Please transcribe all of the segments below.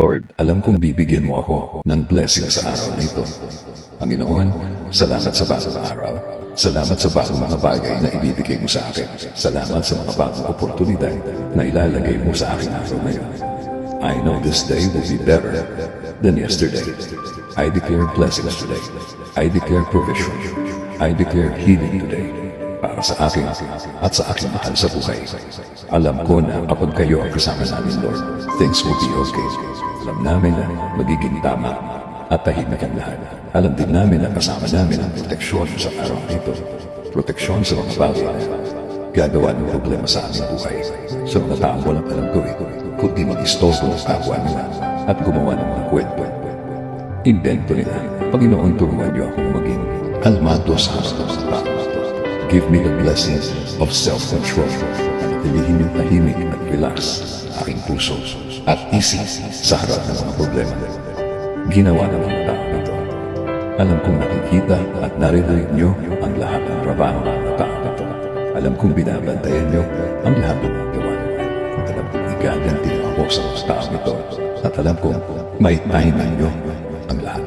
Lord, alam kong bibigyan mo ako ng blessing sa araw na ito. Panginoon, salamat sa bagong araw. Salamat sa bagong mga bagay na ibibigay mo sa akin. Salamat sa mga bagong oportunidad na ilalagay mo sa aking araw ngayon. I know this day will be better than yesterday. I declare blessings today. I declare provision. I declare healing today para sa akin at sa aking mahal sa buhay. Alam ko na kapag kayo ang kasama namin, Lord, things will be okay. Alam namin na magiging tama at tahimik ang lahat. Alam din namin na kasama namin ang proteksyon sa araw nito. Proteksyon sa mga bagay na gagawa ng problema sa aming buhay. Sa mga taong walang alam gawin, kundi mag-istorbo ng kapwa nila at gumawa ng mga kwento. Invento nila. Panginoon, turuan niyo akong maging kalmado sa hasta ng tao. Give me the blessings of self-control. Tilihin yung tahimik at relax aking puso at isip sa harap ng mga problema. Ginawa ng mga tao ito. Alam kong nakikita at naririnig niyo ang lahat ng trabaho ng tao ito. Alam kong binabantayan niyo ang lahat ng gawa. Alam kong igaganti ako sa mga tao ito. At alam kong may timing niyo ang lahat.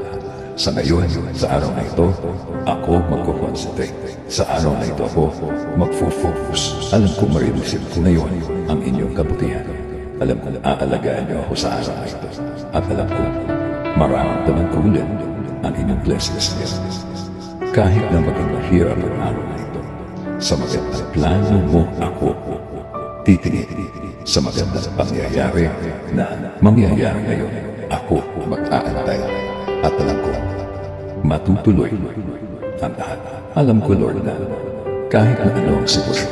Sa ngayon, sa araw na ito, ako magkukonsentrate. Sa araw na ito ako magfo-focus. Alam kong marinisip ko ngayon ang inyong kabutihan. Alam kong aalagaan niyo ako sa araw na ito. At alam kong mararamdaman ko ulit ang inyong blessings niya. Kahit na maging mahirap ang araw na ito, sa magandang plano mo ako titingin. Sa magandang pangyayari na mangyayari ngayon, ako mag-aantay. At alam ko, matutuloy ang lahat. Alam ko, Lord, na kahit na ano ang sitwasyon,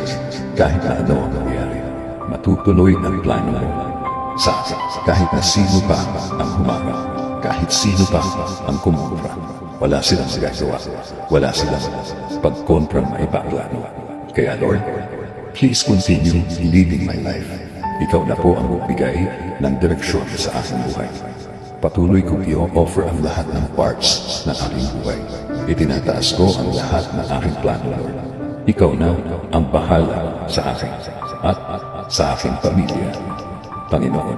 kahit na ano ang nangyari, matutuloy ang plano mo sa akin. Kahit na sino pa ang humarap, kahit sino pa ang kumontra, wala silang magagawa, wala silang pagkontrang maipaplano. Kaya, Lord, please continue leading my life. Ikaw na po ang magbigay ng direksyon sa aking buhay. Patuloy kong i-offer ang lahat ng parts ng aking buhay. Itinataas ko ang lahat ng aking plano, Lord. Ikaw na ang bahala sa akin at sa aking pamilya. Panginoon,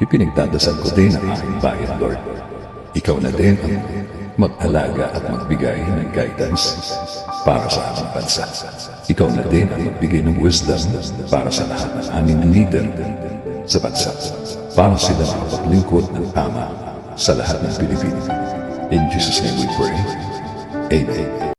ipinagdadasal ko din ang aking bayan, Lord. Ikaw na din ang mag-alaga at magbigay ng guidance para sa aking bansa. Ikaw na din ang magbigay ng wisdom para sa lahat ng aming leader sa bansa, para sila makapaglingkod ng tama sa lahat ng Pilipino. In Jesus' name we pray. Amen.